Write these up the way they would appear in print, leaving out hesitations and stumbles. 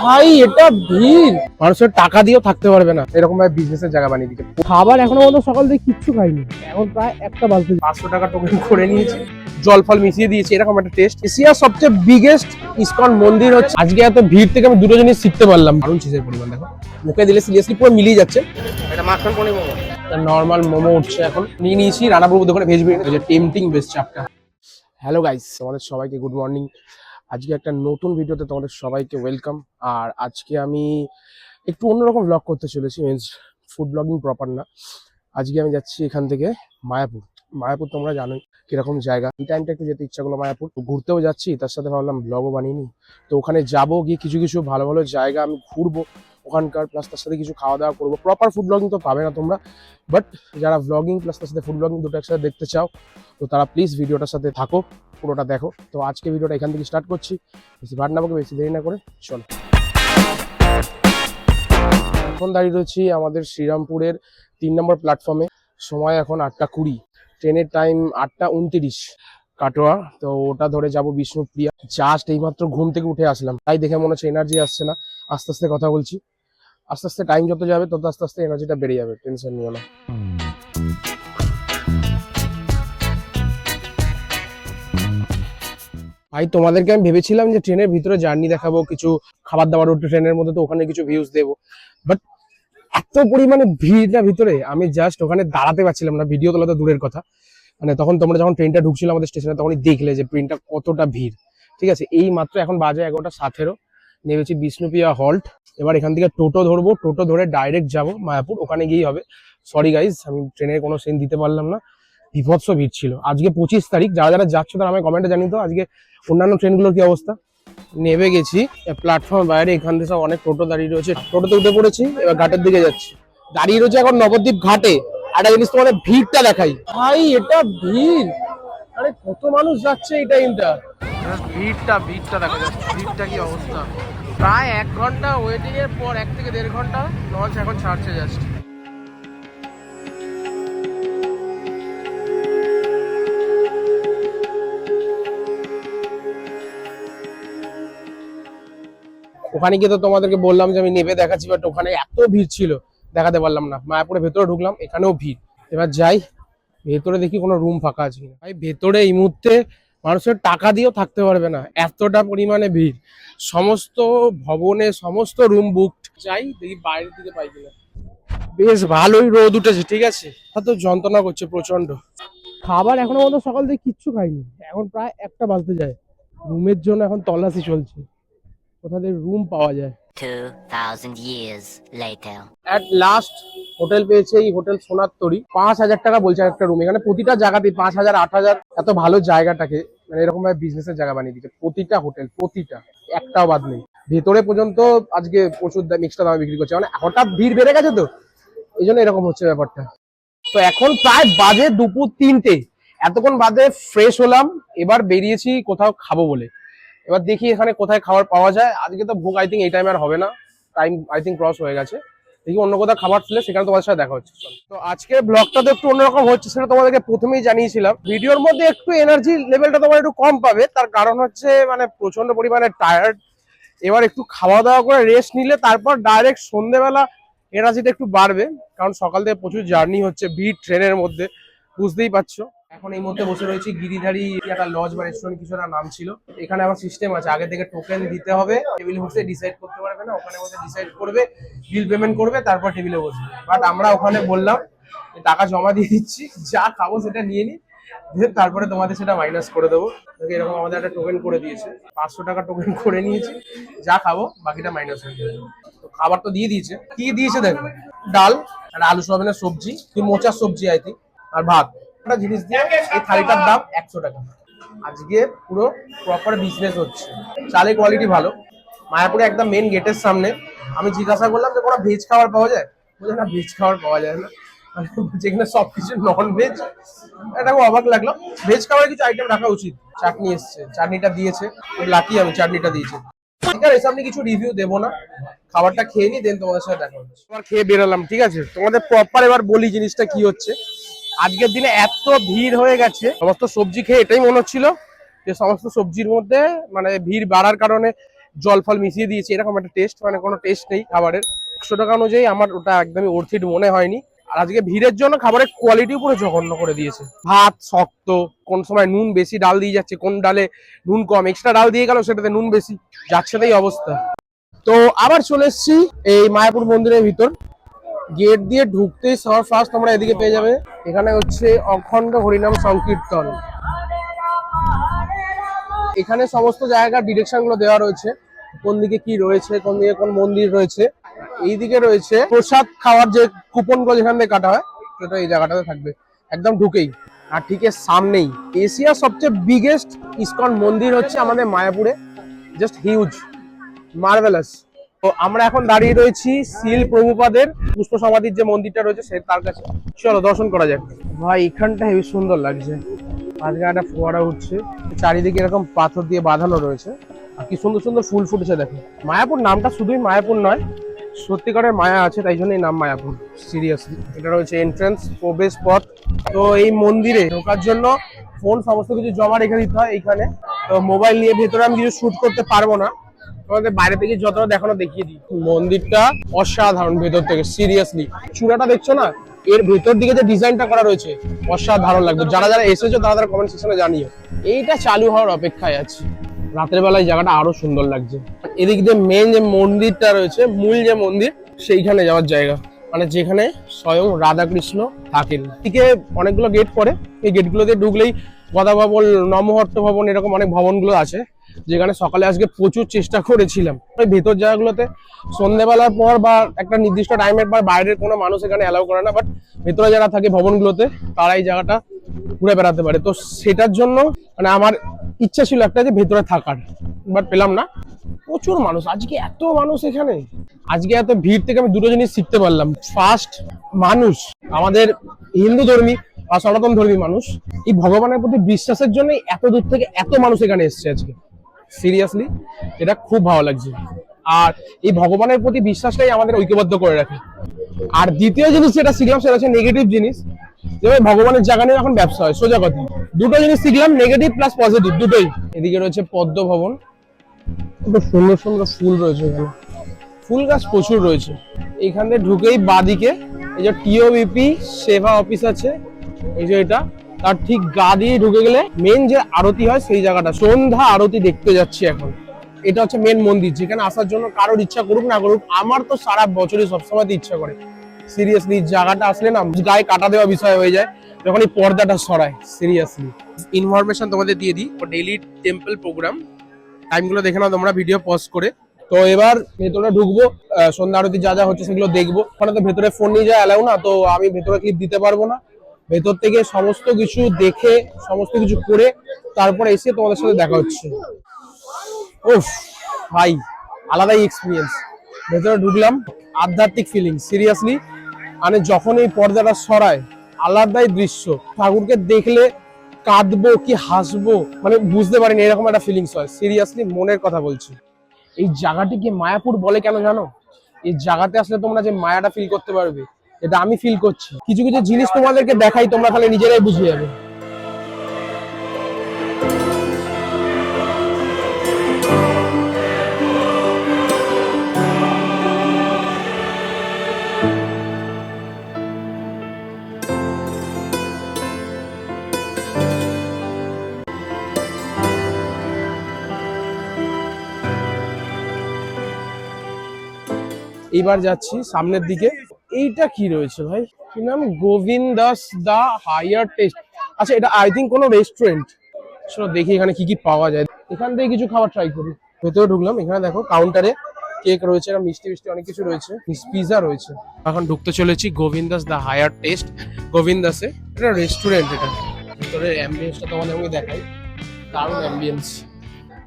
ভাই এটা ভিড়, মানুষের টাকা দিয়েও থাকতে পারবে না এরকম ভাবে বিজনেসের জায়গা বানিয়ে দিচ্ছে। খাবার এখনো পর্যন্ত সকাল থেকে কিচ্ছু খাইনি, এখন প্রায় একটা বাজতে 500 টাকা টোকেন করে নিয়েছি, জল ফল মিশিয়ে দিয়েছি, এরকম একটা টেস্ট। এশিয়ার সবচেয়ে বিগেস্ট ইসকন মন্দির হচ্ছে। আজকে এত ভিড় থেকে আমি দুটো জিনিস শিখতে পারলাম। দারুণ চিজের পরিমাণ দেখো, মুখে দিলে সিরিয়াসলি পুরো মিলিয়ে যাচ্ছে। এটা মাখন পনির মোমো, নর্মাল মোমো উঠছে এখন। নিয়ে নিয়েছি রানাপ্রভু দোকানে ভেজ বিরিয়ানি, যে টেম্পটিং বেস্ট চাপটা। হ্যালো গাইস, তোমাদের সবাইকে গুড মর্নিং। আজকে একটা নতুন ভিডিওতে তোমাদের সবাইকে ওয়েলকাম। আর আজকে আমি একটু অন্যরকম ব্লগ করতে চলেছি, মিনস ফুড ব্লগিং প্রপার না। আজকে আমি যাচ্ছি এখান থেকে মায়াপুর। মায়াপুর তোমরা জানোই কিরকম জায়গা, এই টাইমটা একটু যেতে ইচ্ছা করলো মায়াপুর, ঘুরতেও যাচ্ছি, তার সাথে ভাবলাম ব্লগও বানিয়ে নিই। তো ওখানে যাবো, গিয়ে কিছু কিছু ভালো ভালো জায়গা আমি ঘুরবো ওখানকার, প্লাস তার সাথে কিছু খাওয়া দাওয়া করবো। প্রপার ফুড ব্লগিং তো পাবে না তোমরা, বাট যারা ব্লগিং প্লাস তার সাথে ফুড ব্লগিং দুটো একসাথে দেখতে চাও, তো তারা প্লিজ ভিডিওটার সাথে থাকো, পুরোটা দেখো। তো আজকে ভিডিওটা এখান থেকে স্টার্ট করছি, বেশি ভাট না বকে, বেশি দেরি না করে চলো। এখন দাঁড়িয়ে রয়েছি আমাদের শ্রীরামপুরের 3 নম্বর প্ল্যাটফর্মে। সময় এখন 8টা 20, ট্রেনের টাইম 8টা 29 কাটোয়া। তো ওটা ধরে যাব বিষ্ণুপ্রিয়া। জাস্ট এইমাত্র ঘুম থেকে উঠে আসলাম, তাই দেখে মনে হচ্ছে এনার্জি আসছে না। আস্তে আস্তে কথা বলছি, আস্তে আস্তে টাইম যত যাবে তত আস্তে আস্তে এনার্জিটা বেড়ে যাবে, টেনশন নিও না। ভাই তোমাদেরকে আমি ভেবেছিলাম যে ট্রেনের ভিতরে জার্নি দেখাবো, কিছু খাবার দাবার ট্রেনের মধ্যে, তো ওখানে কিছু ভিউজ দেবো, বাট এত পরিমাণে ভিড়টা ভিতরে, আমি জাস্ট ওখানে দাঁড়াতে পারছিলাম না। ভিডিও তোলা তো দূরের কথা, মানে তখন তোমরা যখন ট্রেনটা ঢুকছিল আমাদের স্টেশনে, তখনই দেখলে যে ট্রেনটা কতটা ভিড়। ঠিক আছে, এই মাত্র এখন বাজে 11টা 17, নেমেছি বিষ্ণুপ্রিয়া হল্ট। এবার এখান থেকে টোটো ধরবো, টোটো ধরে ডাইরেক্ট যাব মায়াপুর, ওখানে গিয়েই হবে। সরি গাইজ, আমি ট্রেনের কোনো সিন দিতে পারলাম না, বিভৎস ভিড় ছিল। আজকে 25 তারিখ, যারা যারা যাচ্ছ তারা আমায় কমেন্টে জানিয়ে তো আজকে অন্যান্য ট্রেনগুলোর কি অবস্থা। নেমে গেছি প্ল্যাটফর্ম বাইরে, এখান থেকে সব অনেক টোটো দাঁড়িয়ে রয়েছে, টোটোতে উঠে পড়েছি, এবার ঘাটের দিকে যাচ্ছি। দাঁড়িয়ে রয়েছে এখন নবদ্বীপ ঘাটে। একটা জিনিস তোমাদের ভিড়টা দেখাই, ভাই এটা ভিড়, আরে কত মানুষ যাচ্ছে এই টাইমটা। ভিড়টা ভিড়টা দেখা যাচ্ছে, ভিড়টা কি অবস্থা। প্রায় 1 ঘন্টা ওয়েটিং এর পর, 1 থেকে 1.5 ঘন্টা লঞ্চ এখন ছাড়ছে জাস্ট। ওখানে গিয়ে তো তোমাদেরকে বললাম যে আমি নেবে দেখাচ্ছি, বাট ওখানে এত ভিড় ছিল দেখাতে পারলাম না। মায়াপুরের ভেতরে ঢুকলাম, এখানেও ভিড়। এবার যাই ভেতরে, দেখি কোনো রুম ফাঁকা আছে কিনা। ভাই ভেতরে এই মুহূর্তে মানুষের টাকা দিয়েও থাকতে পারবে না, এতটা পরিমাণে ভিড়। সমস্ত ভবনে সমস্ত রুম বুকড। যাই দেখি বাইরের দিকে পাই কিনা। বেশ ভালোই রোদ উঠেছে, ঠিক আছে, তো যন্ত্রণা করছে প্রচন্ড। খাবার এখনো পর্যন্ত সকাল থেকে কিচ্ছু খাইনি, এখন প্রায় 1টা বাজতে যায়। রুমের জন্য এখন তল্লাশি চলছে, কোথাদের রুম পাওয়া যায়। 2000 years later. At last hotel পেয়েছে, এই হোটেল সোনার তরী। 5,000 টাকা বলছে একটা রুম। এখানে প্রতিটা জায়গাতেই 5,000 8,000, এত ভালো জায়গাটাকে মানে এরকম ভাবে বিজনেসের জায়গা বানিয়ে দিচ্ছে। প্রতিটা হোটেল, প্রতিটা, একটাও বাদ নেই। ভেতরে পর্যন্ত আজকে প্রচুর এক্সট্রা দামে বিক্রি করছে, মানে হঠাৎ ভিড় বেড়ে গেছে তো এই জন্য এরকম হচ্ছে ব্যাপারটা। তো এখন প্রায় বাজে দুপুর 3টে, এতক্ষণ বাদে ফ্রেশ হলাম, এবার বেরিয়েছি কোথাও খাবো বলে। এবার দেখি এখানে কোথায় খাবার পাওয়া যায়। আজকে তো ভোগ আই থিঙ্ক এই টাইমে আর হবে না, টাইম আই থিঙ্ক ক্রস হয়ে গেছে। দেখি অন্য কোথাও খাবার ছিল, সেখানে তোমাদের সাথে দেখা হচ্ছে। তো আজকের ব্লগটা তো একটু অন্যরকম হচ্ছে, সেটা তোমাদেরকে প্রথমেই জানিয়েছিলাম। ভিডিওর মধ্যে একটু এনার্জি লেভেলটা তোমার একটু কম পাবে, তার কারণ হচ্ছে মানে প্রচন্ড পরিমাণে টায়ার্ড। এবার একটু খাওয়া দাওয়া করে রেস্ট নিলে তারপর ডাইরেক্ট সন্ধ্যেবেলা এনার্জিটা একটু বাড়বে, কারণ সকাল থেকে প্রচুর জার্নি হচ্ছে, ভিড় ট্রেনের মধ্যে, বুঝতেই পারছো। এখন এই মধ্যে বসে রয়েছি গিরিধারী, একটা লজ বা রেস্টুরেন্ট কিছু একটা নাম ছিল। এখানে আবার সিস্টেম আছে, আগে থেকে টোকেন দিতে হবে, টেবিলে বসে ডিসাইড করতে পারবে না, ওখানে বসে ডিসাইড করবে, বিল পেমেন্ট করবে, তারপর টেবিলে বসবে। বাট আমরা ওখানে বললাম টাকা জমা দিয়ে দিচ্ছি, যা খাবো সেটা নিয়ে নি, তারপরে তোমাদের সেটা মাইনাস করে দেবো। এরকম আমাদের একটা টোকেন করে দিয়েছে, 500 টাকা টোকেন করে নিয়েছি, যা খাবো বাকিটা মাইনাস হয়ে যাবে। তো খাবার তো দিয়ে দিয়েছে, কি দিয়েছে দেখো, ডাল আর আলু সোয়াবিনের সবজি, মোচার সবজি আই থিঙ্ক, আর ভাত। একটা জিনিস দিয়ে এই থালিটার দাম 100 টাকা। আজকে পুরো প্রপার বিজনেস হচ্ছে, চালের কোয়ালিটি ভালো। মায়াপুরে একদম মেন গেটের সামনে। আমি জিজ্ঞাসা করলাম যে কোনো ভেজ খাবার পাওয়া যায়, বলছে না ভেজ খাবার পাওয়া যায় না, যেখানে সবকিছু নন ভেজ। এটা খুব অবাক লাগলো, ভেজ খাবারের কিছু আইটেম রাখা উচিত। চাটনি এসছে, চাটনিটা দিয়েছে, লাকি আমি, চাটনিটা দিয়েছে। ঠিক আছে, এসব নিয়ে কিছু রিভিউ দেবো না, খাবারটা খেয়ে নি, দেন তোমাদের সাথে দেখা হচ্ছে। এবার খেয়ে বেরোলাম, ঠিক আছে, তোমাদের প্রপার এবার বলি জিনিসটা কি হচ্ছে। আজকের দিনে এত ভিড় হয়ে গেছে, সমস্ত সবজি খেয়ে এটাই মনে হচ্ছিল যে সমস্ত সবজির মধ্যে মানে ভিড় বাড়ার কারণে জল ফল মিশিয়ে দিয়েছে এরকম একটা টেস্ট, মানে কোনো টেস্ট নেই খাবারের। 100 টাকা অনুযায়ী আমার ওটা একদমই অর্থিত মনে হয়নি। আর আজকে ভিড়ের জন্য খাবারের কোয়ালিটি পুরো জঘন্য করে দিয়েছে। ভাত শক্ত, কোন সময় নুন বেশি ডাল দিয়ে যাচ্ছে, কোন ডালে নুন কম, এক্সট্রা ডাল দিয়ে গেল সেটাতে নুন বেশি, যাচ্ছে তাই অবস্থা। তো আবার চলে এসেছি এই মায়াপুর মন্দিরের ভিতর। গেট দিয়ে ঢুকতেই সবার ফার্স্ট তোমরা এদিকে পেয়ে যাবে, এখানে হচ্ছে অখণ্ড হরিনাম সংকীর্তন। এখানে সমস্ত জায়গার ডিরেকশন গুলো দেওয়া রয়েছে, কোন দিকে কি রয়েছে, কোন দিকে কোন মন্দির রয়েছে। এইদিকে রয়েছে প্রসাদ খাওয়ার যে কুপন গুলো যেখান থেকে কাটা হয়, সেটা এই জায়গাটাতে থাকবে একদম ঢুকেই। আর ঠিক এর সামনেই এশিয়ার সবচেয়ে বিগেস্ট ইসকন মন্দির হচ্ছে আমাদের মায়াপুরে, জাস্ট হিউজ, মার্ভেলাস। তো আমরা এখন দাঁড়িয়ে রয়েছি শিল প্রভুপাদের পুষ্প সমাধির যে মন্দিরটা রয়েছে সে তার কাছে। চলো দর্শন করা যাক। ভাই এখানটা হেবি সুন্দর লাগছে, আজকে একটা ফোয়ারা উঠছে, চারিদিকে এরকম পাথর দিয়ে বাঁধানো রয়েছে, আর কি সুন্দর সুন্দর ফুল ফুটেছে দেখো। মায়াপুর নামটা শুধুই মায়াপুর নয়, সত্যিকারের মায়া আছে, তাই জন্যই নাম মায়াপুর। সিরিয়াসলি এটা রয়েছে এন্ট্রান্স, প্রবেশ পথ। তো এই মন্দিরে ঢোকার জন্য ফোন সমস্ত কিছু জমা রেখে দিতে হয় এইখানে। তো মোবাইল নিয়ে ভেতরে আমি কিছু শুট করতে পারবো না, তোমাদের বাইরে থেকে যতটা দেখানো দেখিয়ে দিই। মন্দিরটা অসাধারণ ভেতর থেকে, সিরিয়াসলি চূড়াটা দেখছো না, এর ভেতর দিকে যে ডিজাইনটা করা রয়েছে অসাধারণ লাগবে। যারা যারা এসেছো তারা কমেন্ট সেকশনে জানিও। এইটা চালু হওয়ার অপেক্ষায় আছে, রাতের বেলায় জায়গাটা আরো সুন্দর লাগছে। এদিক দিয়ে মেন যে মন্দিরটা রয়েছে, মূল যে মন্দির, সেইখানে যাওয়ার জায়গা, মানে যেখানে স্বয়ং রাধাকৃষ্ণ থাকেন। এদিকে অনেকগুলো গেট পড়ে, এই গেটগুলোতে ঢুকলেই গদা ভবন, নমহট্ট ভবন, এরকম অনেক ভবনগুলো আছে, যেখানে সকালে আজকে প্রচুর চেষ্টা করেছিলাম। ওই ভেতর জায়গাগুলোতে সন্ধ্যেবেলার পর বা একটা নির্দিষ্ট টাইমের পর বাইরের কোনো মানুষ এখানে অ্যালাউ করে না, বাট ভেতরে যারা থাকে ভবনগুলোতে তারা এই জায়গাটা ঘুরে বেড়াতে পারে। তো সেটার জন্য মানে আমার ইচ্ছা ছিল একটা যে ভেতরে থাকার, বাট পেলাম না। প্রচুর মানুষ আজকে, এত মানুষ এখানে। আজকে এত ভিড় থেকে আমি দুটো জিনিস শিখতে পারলাম। ফার্স্ট, মানুষ, আমাদের হিন্দু ধর্মী বা সনাতন ধর্মী মানুষ এই ভগবানের প্রতি বিশ্বাসের জন্য এত দূর থেকে এত মানুষ এখানে এসছে আজকে। সিরিয়াসলি এটা খুব ভালো লাগছে। আর এই ভগবানের প্রতি বিশ্বাসটাই আমাদের ঐক্যবদ্ধ করে রাখে। আর দ্বিতীয় জিনিস যেটা শিখলাম সেটা হচ্ছে নেগেটিভ জিনিস, যেভাবে ভগবানের জায়গা নিয়ে এখন ব্যবসা হয়, সোজা কথা। দুটো জিনিস শিখলাম, নেগেটিভ প্লাস পজিটিভ দুটোই। এদিকে রয়েছে পদ্ম ভবন, খুব সুন্দর সুন্দর ফুল রয়েছে এখানে, ফুল গাছ প্রচুর রয়েছে। এখান থেকে ঢুকেই বাদিকে এই যে টিওবিপি সেবা অফিস আছে, এই যে এটা, তার ঠিক গা দিয়ে ঢুকে গেলে মেন যে আরতি হয় সেই জায়গাটা, সন্ধ্যা আরতি দেখতে যাচ্ছি এখন। এটা হচ্ছে মেন মন্দির, যেখানে আসার জন্য কারোর ইচ্ছা করুক না করুক, আমার তো সারা বছরই সবসময় ইচ্ছা করে। সিরিয়াসলি জায়গাটা আসলে না গায়ে কাটা দেওয়া বিষয় হয়ে যায় যখন এই পর্দাটা সরায়। সিরিয়াসলি ইনফরমেশন তোমাদের দিয়ে দিই, ডেইলি টেম্পল প্রোগ্রাম টাইমগুলো দেখে নাও তোমরা ভিডিও পজ করে। তো এবার ভেতরে ঢুকবো, সন্ধ্যা আরতি যা যা হচ্ছে সেগুলো দেখবো। ওখানে তো ভেতরে ফোন নিয়ে যাওয়া অ্যালাউ না, তো আমি ভেতরে ক্লিপ দিতে পারবো না। ভেতর থেকে সমস্ত কিছু দেখে, সমস্ত কিছু করে তারপর এসে তোমাদের সাথে দেখা হচ্ছে। উফ ভাই, আলাদাই এক্সপিরিয়েন্স। ভেতরে ঢুকলাম, আধ্যাত্মিক ফিলিং। সিরিয়াসলি মানে যখন এই পর্দাটা সরায়, আলাদাই দৃশ্য। ঠাকুরকে দেখলে কাঁদবো কি হাসবো মানে বুঝতে পারিনি, এরকম একটা ফিলিংস হয়। সিরিয়াসলি মনের কথা বলছি। এই জায়গাটিকে মায়াপুর বলে কেন জানো? এই জায়গাতে আসলে তোমরা যে মায়াটা ফিল করতে পারবে, এটা আমি ফিল করছি। কিছু কিছু জিনিস তোমাদেরকে দেখাই, তোমরা তাহলে নিজেরাই বুঝে যাবে। এইবার যাচ্ছি সামনের দিকে। এইটা কি রয়েছে ভাই, কি নাম? গোবিন্দাস দা হায়ার টেস্ট। আচ্ছা, এটা আই থিঙ্ক কোনো রেস্টুরেন্ট। চলো দেখি এখানে কি কি পাওয়া যায়, এখান থেকে কিছু খাবার ট্রাই করি। ভেতরে ঢুকলাম, এখানে দেখো কাউন্টারে কেক রয়েছে, মিষ্টি মিষ্টি অনেক কিছু রয়েছে, পিজা রয়েছে। এখন ঢুকতে চলেছি গোবিন্দাস দা হায়ার টেস্ট। গোবিন্দাসে এটা রেস্টুরেন্ট, এটা ভিতরে অ্যাম্বিয়েন্সটা তোমাদের আমি দেখাই, দারুণ অ্যাম্বিয়েন্স।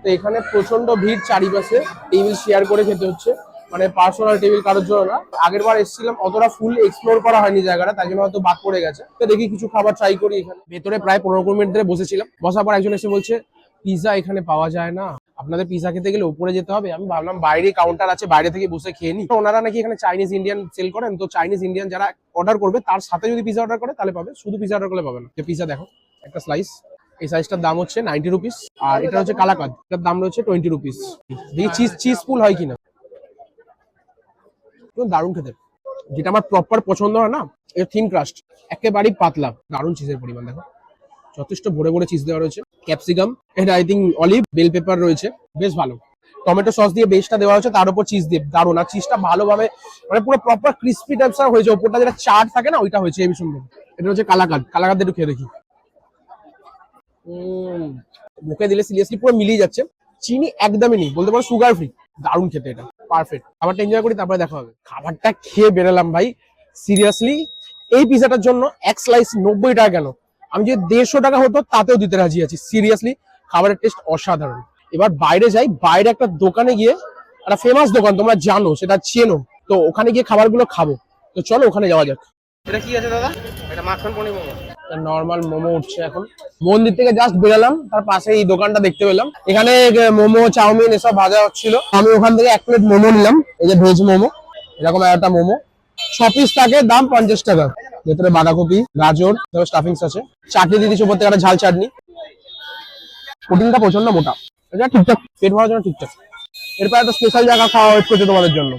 তো এখানে প্রচন্ড ভিড়, চারিপাশে টেবিল শেয়ার করে খেতে হচ্ছে, মানে পার্সোনাল টেবিল কারোর জন্য না। আগের বার এসেছিলাম, অতটা ফুল এক্সপ্লোর করা হয়নি জায়গাটা, তাই জন্য হয়তো বাদ পড়ে গেছে। তো দেখি কিছু খাবার ট্রাই করি। এখানে ভেতরে প্রায় 15-20 মিনিট ধরে বসেছিলাম, বসার পর একজন এসে বলছে পিজা এখানে পাওয়া যায় না, আপনাদের পিজা খেতে গেলে উপরে যেতে হবে। আমি ভাবলাম বাইরে কাউন্টার আছে, বাইরে থেকে বসে খেয়ে নি। ওনারা নাকি এখানে চাইনিজ ইন্ডিয়ান সেল করেন, তো চাইনিজ ইন্ডিয়ান যারা অর্ডার করবে তার সাথে যদি পিজা অর্ডার করে তাহলে পাবে, শুধু পিজা অর্ডার করলে পাবে না। পিজা দেখো, একটা স্লাইস, এই সাইজটার দাম হচ্ছে 90 রুপিস। আর এটা হচ্ছে কালাকাদ, এটার দাম রয়েছে 20 রুপিস। দেখি চিজ ফুল হয় কিনা। দারুণ খেতে, যেটা আমার প্রপার পছন্দ হয় না, এটা থিন ক্রাস্ট, একেবারেই পাতলা, দারুণ চিজের পরিমাণ দেখো, যথেষ্ট ভরে ভরে চিজ দেওয়া রয়েছে, ক্যাপসিকাম, এটা I think olive, bell pepper রয়েছে, বেশ ভালো। টমেটো সস দিয়ে বেসটা দেওয়া হচ্ছে, তার উপর চিজ দিয়ে দারুণ। আর চিজটা ভালোভাবে মানে পুরো প্রপার ক্রিস্পি টাইপস হয়েছে, ওপরটা যেটা চাট থাকে না ওইটা হয়েছে এই সুন্দর। এটা হচ্ছে কালাকাদ, কালাকাদ একটু খেয়ে দেখি। মুখে দিলে সিরিয়াসলি পুরো মিলিয়ে যাচ্ছে, চিনি একদমই নেই, বলতে পারো সুগার ফ্রি, দারুণ খেতে, এটা পারফেক্ট। খাবারটা এনজয় করি তারপরে দেখা হবে। খাবারটা খেয়ে বেরোলাম ভাই, সিরিয়াসলি এই পিজাটার জন্য এক স্লাইস 90 টাকা কেন, আমি যে 150 টাকা হতো তাতেও দিতে রাজি আছি। সিরিয়াসলি খাবারের টেস্ট অসাধারণ। এবার বাইরে যাই, বাইরে একটা দোকানে গিয়ে, একটা ফেমাস দোকান তোমরা জানো, সেটা চেনো, তো ওখানে গিয়ে খাবারগুলো খাবো। তো চলো ওখানে যাওয়া যাক। এটা কি আছে দাদা? এটা মাখন পনির মোমো, নর্মাল মোমো উঠছে এখন। মন্দির থেকে জাস্ট বেরালাম, তার পাশে এই দোকানটা দেখতে পেলাম, এখানে মোমো চাউমিন এসব ভাজা হচ্ছিল। আমি ওখান থেকে 1 প্লেট মোমো নিলাম, এই যে ভেজ মোমো, এরকম একটা মোমো 6 পিস থাকে, দাম 50 টাকা। ভেতরে বাঁধাকপি, গাজর, স্টাফিংস আছে, চাটনি দিয়ে দিচ্ছে উপর থেকে, একটা ঝাল চাটনি। প্রোটিনটা প্রচন্ড মোটা, এটা ঠিকঠাক, পেট ভরার জন্য ঠিকঠাক। এরপর একটা স্পেশাল জায়গা খাওয়া ওয়েট করছে তোমাদের জন্য।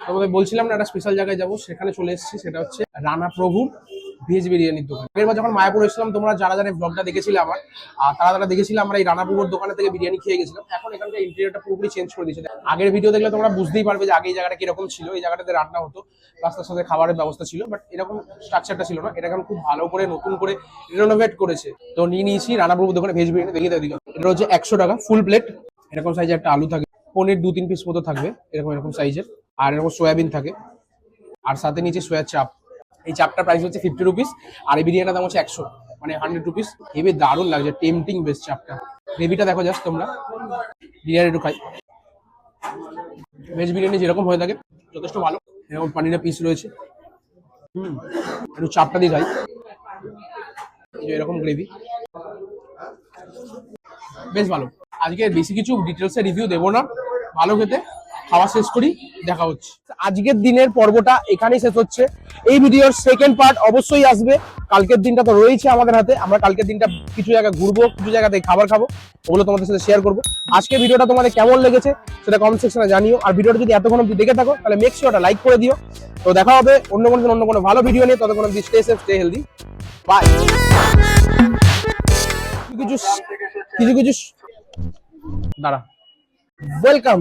তোমাদের বলছিলাম না একটা স্পেশাল জায়গায় যাবো, সেখানে চলে এসেছি, সেটা হচ্ছে রানা প্রভুর ভেজ বিরিয়ানির দোকান। এরপর যখন মায়াপুর এসেছিলাম, তোমরা যারা যারা ব্লগটা দেখেছিলে আমার, তারা দেখেছিলে আমরা এই রানা প্রভুর দোকানে থেকে বিরিয়ানি খেয়ে গেছিলাম। এখন এখানকার ইন্টেরিয়রটা পুরোপুরি চেঞ্জ করে দিয়েছে। আগের ভিডিও দেখলে তোমরা বুঝতেই পারবে যে আগে এই জায়গাটা কিরকম ছিল। এই জায়গাটাতে রান্না হতো, প্লাস তার সাথে খাবারের ব্যবস্থা ছিল, বাট এরকম স্ট্রাকচারটা ছিল না। এটা এখন খুব ভালো করে নতুন করে রিনোভেট করেছে। তো নিয়ে নিয়েছি রানা প্রভুর দোকানে ভেজ বিরিয়ানি। দেখিয়ে দেওয়া দিকে এটা হচ্ছে 100 টাকা ফুল প্লেট। এরকম সাইজের একটা আলু থাকে, পনির 2-3 পিস মতো থাকবে, এরকম এরকম সাইজের, আর এরকম সয়াবিন থাকে, আর সাথে নিচে সোয়া চাপ। এই চাপটার প্রাইস হচ্ছে 50 রুপিস, আর এই বিরিয়ানির দাম হচ্ছে 100, মানে 100 রুপিস। হেবি দারুণ লাগছে, টেম্পটিং বেস্ট চাপটা। গ্রেভিটা দেখো জাস্ট তোমরা। বিরিয়ানি একটু খাই, ভেজ বিরিয়ানি যেরকম হয়ে থাকে যথেষ্ট ভালো। এরকম পানিরের পিস রয়েছে, একটু চাপটা দিয়ে খাই, এরকম গ্রেভি, বেশ ভালো। আজকে বেশি কিছু ডিটেলসে রিভিউ দেবো না, ভালো খেতে, খাওয়া শেষ করি, দেখা হচ্ছে। আজকের দিনের পর্বটা এখানেই শেষ হচ্ছে। এই ভিডিওর সেকেন্ড পার্ট অবশ্যই আসবে। কালকের দিনটা তো রয়েছে আমাদের হাতে, আমরা কালকের দিনটা কিছু জায়গায় ঘুরবো, কিছু জায়গাতে খাবার খাবো, ওগুলো তোমাদের সাথে শেয়ার করবো। আজকের ভিডিওটা তোমাদের কেমন লেগেছে সেটা কমেন্ট সেকশনে জানিও। আর ভিডিওটা যদি এতক্ষণ অবধি দেখে থাকো তাহলে মেক শিওর লাইক করে দিও। তো দেখা হবে অন্য কোনো ভালো ভিডিও নিয়ে। ততক্ষণ অবধি stay safe, stay healthy, bye. কিছু দাঁড়া, ওয়েলকাম।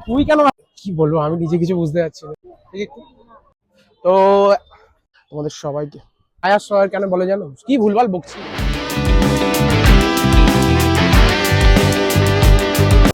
তুই কেন, কি বলবো আমি নিজে কিছু বুঝতে পারছি না। তো তোমাদের সবাইকে আয়াস সবাই কেন বলে জানো, কি ভুলভাল বকছি।